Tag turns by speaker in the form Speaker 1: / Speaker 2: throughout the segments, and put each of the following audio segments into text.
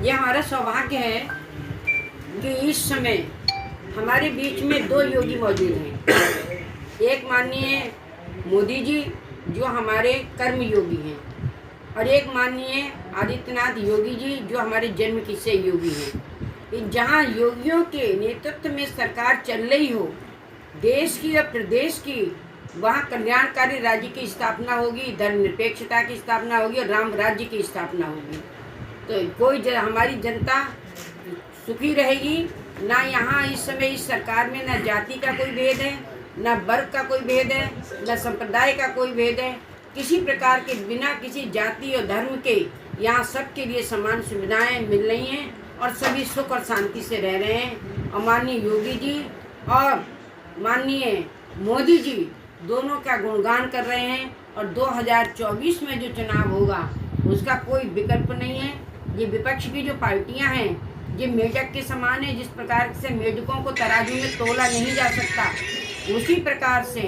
Speaker 1: ये हमारा सौभाग्य है कि इस समय हमारे बीच में दो योगी मौजूद हैं। एक माननीय मोदी जी जो हमारे कर्म योगी हैं, और एक माननीय आदित्यनाथ योगी जी जो हमारे जन्म के से योगी हैं। जहाँ योगियों के नेतृत्व में सरकार चल रही हो, देश की और प्रदेश की, वहाँ कल्याणकारी राज्य की स्थापना होगी, धर्मनिरपेक्षता की स्थापना होगी और राम राज्य की स्थापना होगी। तो हमारी जनता सुखी रहेगी। ना यहाँ इस समय इस सरकार में ना जाति का कोई भेद है, ना वर्ग का कोई भेद है, ना संप्रदाय का कोई भेद है। किसी प्रकार के बिना किसी जाति और धर्म के यहाँ सबके लिए समान सुविधाएं मिल रही हैं और सभी सुख और शांति से रह रहे हैं। और माननीय योगी जी और माननीय मोदी जी दोनों का गुणगान कर रहे हैं। और 2024 में जो चुनाव होगा उसका कोई विकल्प नहीं है। ये विपक्ष की जो पार्टियां हैं ये मेढक के समान है। जिस प्रकार से मेढकों को तराजू में तोला नहीं जा सकता, उसी प्रकार से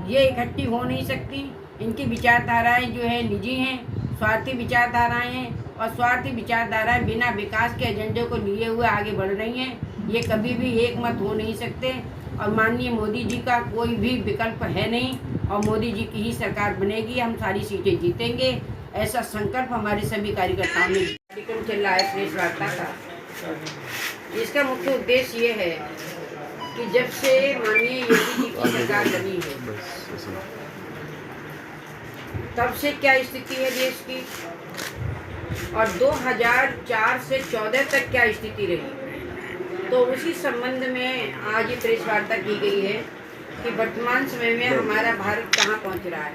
Speaker 1: ये इकट्ठी हो नहीं सकती। इनकी विचारधाराएं जो है निजी हैं, स्वार्थी विचारधाराएं हैं, और स्वार्थी विचारधाराएं बिना विकास के एजेंडे को लिए हुए आगे बढ़ रही हैं। ये कभी भी एक मत हो नहीं सकते। और माननीय मोदी जी का कोई भी विकल्प है नहीं, और मोदी जी की ही सरकार बनेगी। हम सारी सीटें जीतेंगे, ऐसा संकल्प हमारे सभी कार्यकर्ताओं ने। कार्यक्रम चल रहा है प्रेस वार्ता का। इसका मुख्य उद्देश्य ये है कि जब से माननीय योगी जी की सरकार बनी है तब से क्या स्थिति है देश की, और 2004 से 14 तक क्या स्थिति रही, तो उसी संबंध में आज ये प्रेस वार्ता की गई है कि वर्तमान समय में हमारा भारत कहाँ पहुँच रहा है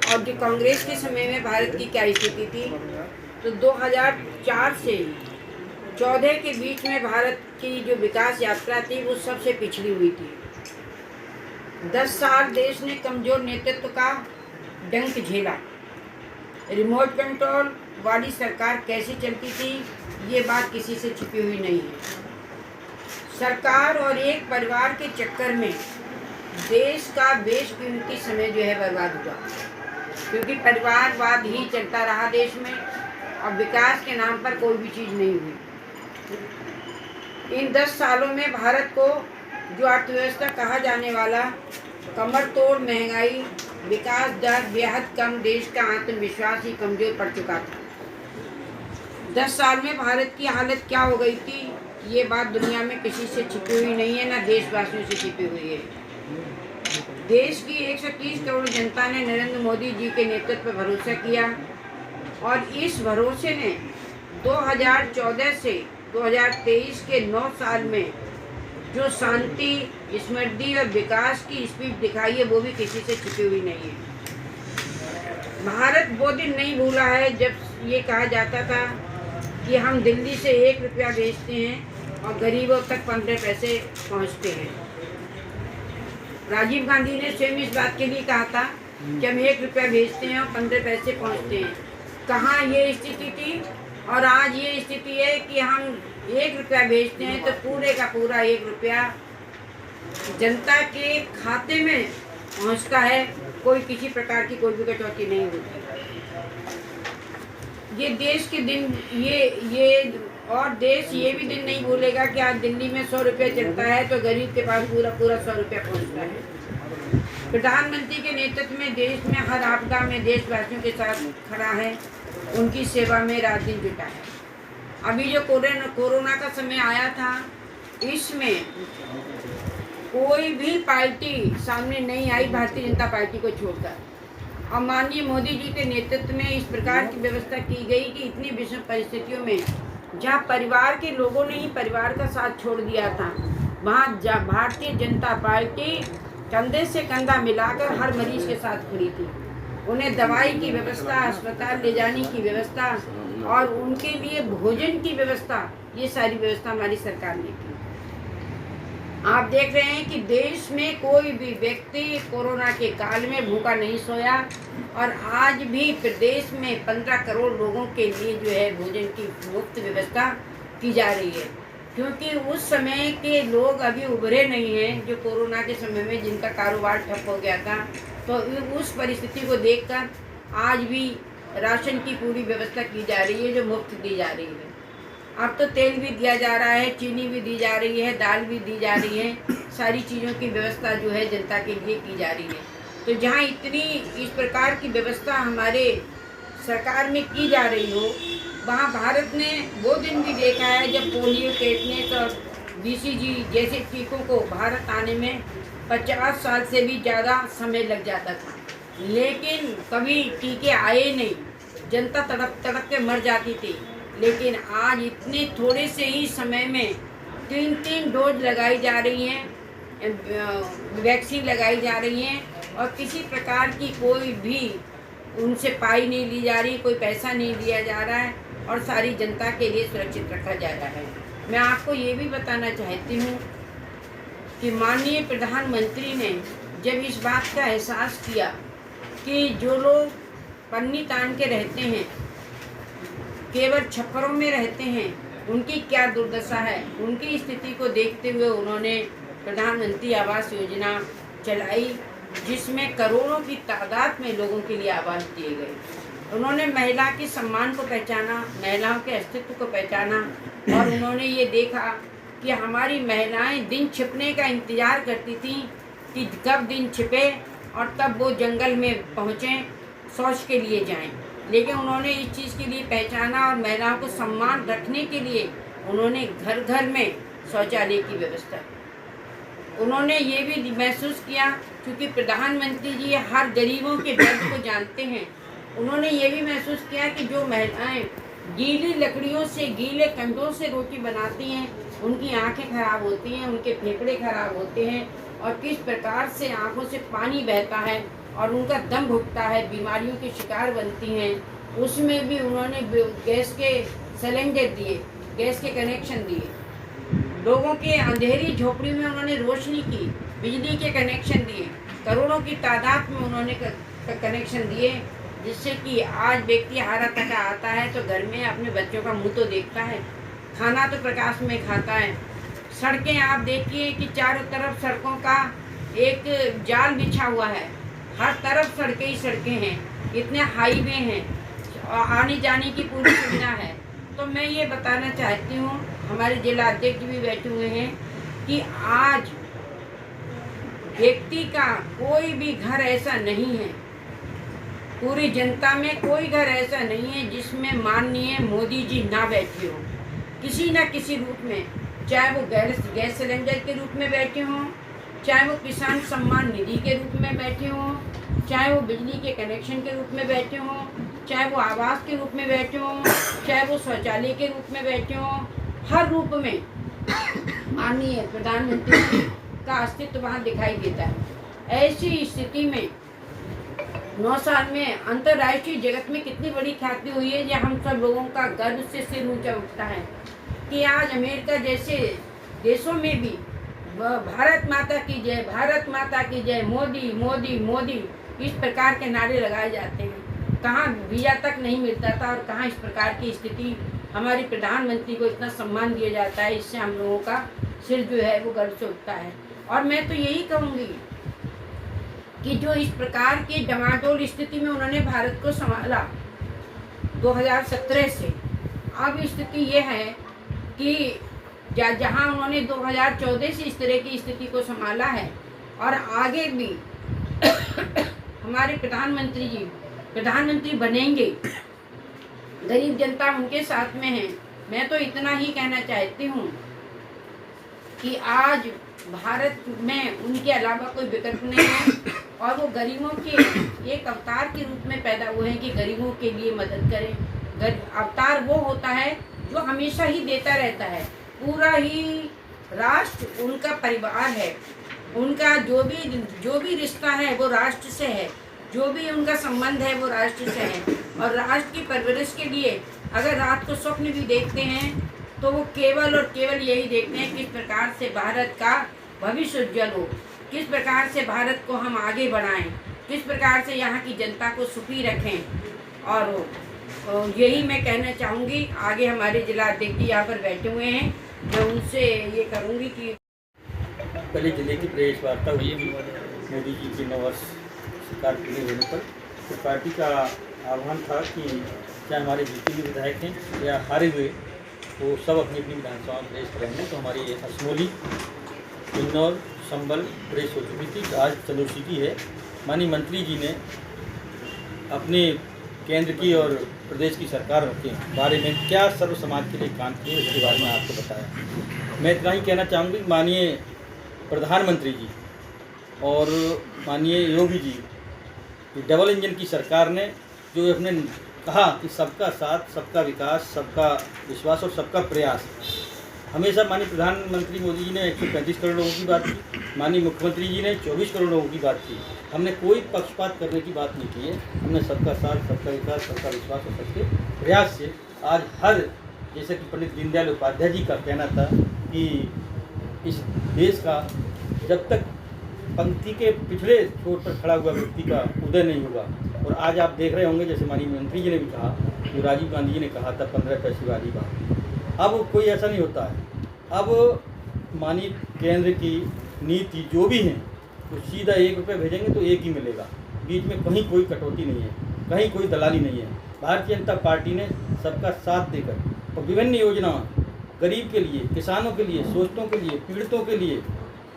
Speaker 1: और जो कांग्रेस के समय में भारत की क्या स्थिति थी। तो 2004 से 14 के बीच में भारत की जो विकास यात्रा थी वो सबसे पिछड़ी हुई थी। 10 साल देश ने कमजोर नेतृत्व का डंक झेला। रिमोट कंट्रोल वाली सरकार कैसी चलती थी ये बात किसी से छिपी हुई नहीं है। सरकार और एक परिवार के चक्कर में देश का बेशकीमती समय जो है बर्बाद हुआ, क्योंकि परिवारवाद ही चलता रहा देश में और विकास के नाम पर कोई भी चीज़ नहीं हुई। इन 10 सालों में भारत को जो अर्थव्यवस्था कहा जाने वाला कमर तोड़ महंगाई, विकास दर बेहद कम, देश का आत्मविश्वास ही कमजोर पड़ चुका था। 10 साल में भारत की हालत क्या हो गई थी ये बात दुनिया में किसी से छिपी हुई नहीं है, ना देशवासियों से छिपी हुई है। देश की 130 करोड़ जनता ने नरेंद्र मोदी जी के नेतृत्व पर भरोसा किया, और इस भरोसे ने 2014 से 2023 के 9 साल में जो शांति, समृद्धि और विकास की स्पीड दिखाई है वो भी किसी से छिपी हुई नहीं है। भारत वो दिन नहीं भूला है जब ये कहा जाता था कि हम दिल्ली से 1 रुपया भेजते हैं और गरीबों तक 15 पैसे पहुंचते हैं। राजीव गांधी ने स्वयं इस बात के लिए कहा था कि हम 1 रुपया भेजते हैं और 15 पैसे पहुंचते हैं। कहाँ ये स्थिति थी, और आज ये स्थिति है कि हम 1 रुपया भेजते हैं तो पूरे का पूरा 1 रुपया जनता के खाते में पहुंचता है। कोई किसी प्रकार की कोई भी कटौती नहीं होती। ये देश के दिन ये और देश ये भी दिन नहीं भूलेगा कि आज दिल्ली में 100 रुपया चलता है तो गरीब के पास पूरा 100 रुपया पहुंचता है। प्रधानमंत्री के नेतृत्व में देश में हर आपदा में देशवासियों के साथ खड़ा है, उनकी सेवा में रात दिन जुटा है। अभी जो कोरोना का समय आया था, इसमें कोई भी पार्टी सामने नहीं आई भारतीय जनता पार्टी को छोड़कर, और माननीय मोदी जी के नेतृत्व में इस प्रकार की व्यवस्था की गई कि इतनी विषम परिस्थितियों में जहाँ परिवार के लोगों ने ही परिवार का साथ छोड़ दिया था, वहाँ भारतीय जनता पार्टी कंधे से कंधा मिलाकर हर मरीज के साथ खड़ी थी। उन्हें दवाई की व्यवस्था, अस्पताल ले जाने की व्यवस्था और उनके लिए भोजन की व्यवस्था, ये सारी व्यवस्था हमारी सरकार ने की। आप देख रहे हैं कि देश में कोई भी व्यक्ति कोरोना के काल में भूखा नहीं सोया, और आज भी प्रदेश में 15 करोड़ लोगों के लिए जो है भोजन की मुफ्त व्यवस्था की जा रही है, क्योंकि उस समय के लोग अभी उभरे नहीं हैं जो कोरोना के समय में जिनका कारोबार ठप हो गया था। तो उस परिस्थिति को देखकर आज भी राशन की पूरी व्यवस्था की जा रही है जो मुफ्त दी जा रही है। अब तो तेल भी दिया जा रहा है, चीनी भी दी जा रही है, दाल भी दी जा रही है, सारी चीज़ों की व्यवस्था जो है जनता के लिए की जा रही है। तो जहाँ इतनी इस प्रकार की व्यवस्था हमारे सरकार में की जा रही हो, वहाँ भारत ने वो दिन भी देखा है जब पोलियो, टेटनेस और BCG जैसे टीकों को भारत आने में 50 साल से भी ज़्यादा समय लग जाता था, लेकिन कभी टीके आए नहीं, जनता तड़प तड़प के मर जाती थी। लेकिन आज इतने थोड़े से ही समय में 3-3 डोज लगाई जा रही हैं, वैक्सीन लगाई जा रही हैं और किसी प्रकार की कोई भी उनसे पाई नहीं ली जा रही, कोई पैसा नहीं दिया जा रहा है और सारी जनता के लिए सुरक्षित रखा जा रहा है। मैं आपको ये भी बताना चाहती हूँ कि माननीय प्रधानमंत्री ने जब इस बात का एहसास किया कि जो लोग पन्नी तान के रहते हैं, केवल छप्परों में रहते हैं, उनकी क्या दुर्दशा है, उनकी स्थिति को देखते हुए उन्होंने प्रधानमंत्री आवास योजना चलाई, जिसमें करोड़ों की तादाद में लोगों के लिए आवास दिए गए। उन्होंने महिला के सम्मान को पहचाना, महिलाओं के अस्तित्व को पहचाना और उन्होंने ये देखा कि हमारी महिलाएं दिन छिपने का इंतज़ार करती थीं कि कब दिन छिपे और तब वो जंगल में पहुँचें, शौच के लिए जाएं। लेकिन उन्होंने इस चीज़ के लिए पहचाना और महिलाओं को सम्मान रखने के लिए उन्होंने घर घर में शौचालय की व्यवस्था की। उन्होंने ये भी महसूस किया, क्योंकि प्रधानमंत्री जी हर गरीबों के दर्द को जानते हैं, उन्होंने ये भी महसूस किया कि जो महिलाएं गीली लकड़ियों से, गीले कंधों से रोटी बनाती हैं, उनकी आंखें खराब होती हैं, उनके फेफड़े खराब होते हैं और किस प्रकार से आंखों से पानी बहता है और उनका दम घुटता है, बीमारियों के शिकार बनती हैं। उसमें भी उन्होंने गैस के सिलेंडर दिए, गैस के कनेक्शन दिए, लोगों के अंधेरी झोपड़ी में उन्होंने रोशनी की, बिजली के कनेक्शन दिए, करोड़ों की तादाद में उन्होंने कनेक्शन दिए, जिससे कि आज व्यक्ति हारा थका आता है तो घर में अपने बच्चों का मुंह तो देखता है, खाना तो प्रकाश में खाता है। सड़कें आप देखिए कि चारों तरफ सड़कों का एक जाल बिछा हुआ है, हर तरफ सड़कें ही सड़कें हैं, इतने हाईवे हैं और आने जाने की पूरी सुविधा है। तो मैं ये बताना चाहती हूँ, हमारे जिला अध्यक्ष भी बैठे हुए हैं, कि आज व्यक्ति का कोई भी घर ऐसा नहीं है, पूरी जनता में कोई घर ऐसा नहीं है जिसमें माननीय मोदी जी ना बैठे हो, किसी न किसी रूप में, चाहे वो गैस सिलेंडर के रूप में बैठे हों, चाहे वो किसान सम्मान निधि के रूप में बैठे हों, चाहे वो बिजली के कनेक्शन के रूप में बैठे हों, चाहे वो आवास के रूप में बैठे हों, चाहे वो शौचालय के रूप में बैठे हों, हर रूप में माननीय प्रधानमंत्री का अस्तित्व वहाँ दिखाई देता है। ऐसी स्थिति में 9 साल में अंतर्राष्ट्रीय जगत में कितनी बड़ी ख्याति हुई है, ये हम सब लोगों का गर्व से सिर ऊंचा उठता है कि आज अमेरिका जैसे देशों में भी भारत माता की जय, भारत माता की जय, मोदी मोदी मोदी, इस प्रकार के नारे लगाए जाते हैं। कहाँ वीज़ा तक नहीं मिलता था और कहाँ इस प्रकार की स्थिति, हमारे प्रधानमंत्री को इतना सम्मान दिया जाता है, इससे हम लोगों का सिर जो है वो गर्व से उठता है। और मैं तो यही कहूँगी कि जो इस प्रकार की डमाडोल स्थिति में उन्होंने भारत को संभाला 2017 से, अब स्थिति ये है कि जहाँ उन्होंने 2014 से इस तरह की स्थिति को संभाला है और आगे भी हमारे प्रधानमंत्री जी प्रधानमंत्री बनेंगे, गरीब जनता उनके साथ में है। मैं तो इतना ही कहना चाहती हूँ कि आज भारत में उनके अलावा कोई विकल्प नहीं है और वो गरीबों के एक अवतार के रूप में पैदा हुए हैं कि गरीबों के लिए मदद करें। अवतार वो होता है जो हमेशा ही देता रहता है, पूरा ही राष्ट्र उनका परिवार है, उनका जो भी रिश्ता है वो राष्ट्र से है, जो भी उनका संबंध है वो राष्ट्र से है। और राष्ट्र की परवरिश के लिए अगर रात को स्वप्न भी देखते हैं तो वो केवल और केवल यही देखते हैं किस प्रकार से भारत का भविष्य उज्जवल हो, किस प्रकार से भारत को हम आगे बढ़ाएं, किस प्रकार से यहाँ की जनता को सुखी रखें। और यही मैं कहना चाहूँगी। आगे हमारे जिला अध्यक्ष यहाँ पर बैठे हुए हैं, मैं उनसे ये करूँगी कि
Speaker 2: पहले जिले की प्रेस वार्ता हुई थी मोदी जी के 9 वर्ष सरकार पूरे होने पर, तो पार्टी का आह्वान था कि चाहे हमारे जीते हुए विधायक हैं या हारे हुए, वो सब अपनी अपनी विधानसभा में प्रवेश करेंगे। तो हमारी असमोली, किन्नौर, संबल प्रेस हो चुकी थी। तो आज चंदौसी की है। माननीय मंत्री जी ने अपने केंद्र की और प्रदेश की सरकार के बारे में क्या सर्व समाज के लिए काम किए, इसके बारे में आपको बताया। मैं इतना ही कहना चाहूँगी, माननीय प्रधानमंत्री जी और माननीय योगी जी, ये डबल इंजन की सरकार ने जो अपने कहा कि सबका साथ, सबका विकास, सबका विश्वास और सबका प्रयास, हमेशा माननीय प्रधानमंत्री मोदी जी ने 135 करोड़ लोगों की बात की, माननीय मुख्यमंत्री जी ने 24 करोड़ लोगों की बात की। हमने कोई पक्षपात करने की बात नहीं की है। हमने सबका साथ, सबका विकास, सबका विश्वास और सबके प्रयास से आज हर, जैसे कि पंडित दीनदयाल उपाध्याय जी का कहना था कि इस देश का जब तक पंक्ति के पिछले छोर पर खड़ा हुआ व्यक्ति का उदय नहीं होगा। और आज आप देख रहे होंगे, जैसे माननीय मंत्री जी ने भी कहा, जो राजीव गांधी जी ने कहा था 15 पैसे वाली बात, अब कोई ऐसा नहीं होता है। अब माननीय केंद्र की नीति जो भी है, तो सीधा 1 रुपये भेजेंगे तो 1 ही मिलेगा। बीच में कहीं कोई कटौती नहीं है, कहीं कोई दलाली नहीं है। भारतीय जनता पार्टी ने सबका साथ देकर और विभिन्न योजना गरीब के लिए, किसानों के लिए, शोषितों के लिए, पीड़ितों के लिए,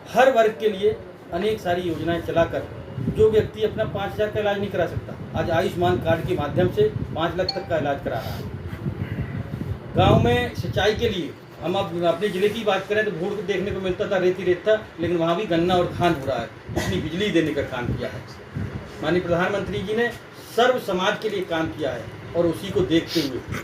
Speaker 2: हर वर्ग के लिए अनेक सारी योजनाएं चलाकर जो व्यक्ति अपना 5,000 का इलाज नहीं करा सकता, आज आयुष्मान कार्ड के माध्यम से 5 लाख तक का इलाज करा रहा है। गांव में सिंचाई के लिए, हम अब अपने ज़िले की बात करें तो भूड़ को देखने को मिलता था, रेती रेत था, लेकिन वहाँ भी गन्ना और धान हो रहा है। अपनी बिजली देने का काम किया है। माननीय प्रधानमंत्री जी ने सर्व समाज के लिए काम किया है। और उसी को देखते हुए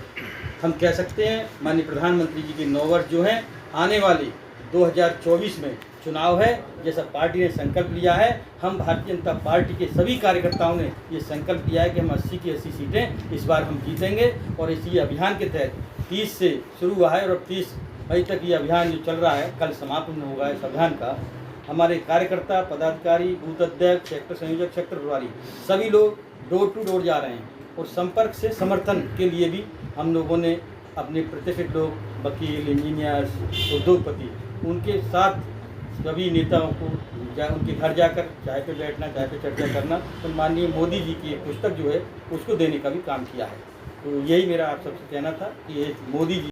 Speaker 2: हम कह सकते हैं, माननीय प्रधानमंत्री जी के 9 वर्ष जो हैं, आने वाले 2024 में चुनाव है, जैसा पार्टी ने संकल्प लिया है। हम भारतीय जनता पार्टी के सभी कार्यकर्ताओं ने ये संकल्प लिया है कि हम 80 की 80 सीटें इस बार हम जीतेंगे। और इसी अभियान के तहत 30 से शुरू हुआ है और 30 मई तक ये अभियान जो चल रहा है, कल समापन होगा इस अभियान का। हमारे कार्यकर्ता, पदाधिकारी, बूथ अध्यक्ष, सेक्टर संयोजक, सेक्टर प्रभारी, सभी लोग डोर टू डोर जा रहे हैं। और संपर्क से समर्थन के लिए भी हम लोगों ने अपने प्रतिष्ठित लोग, वकील, इंजीनियर्स, उद्योगपति, उनके साथ सभी नेताओं को उनके घर जाकर चाय पे बैठना, चाय पे चर्चा करना, तो माननीय मोदी जी की एक पुस्तक जो है उसको देने का भी काम किया है। तो यही मेरा आप सबसे कहना था कि ये मोदी जी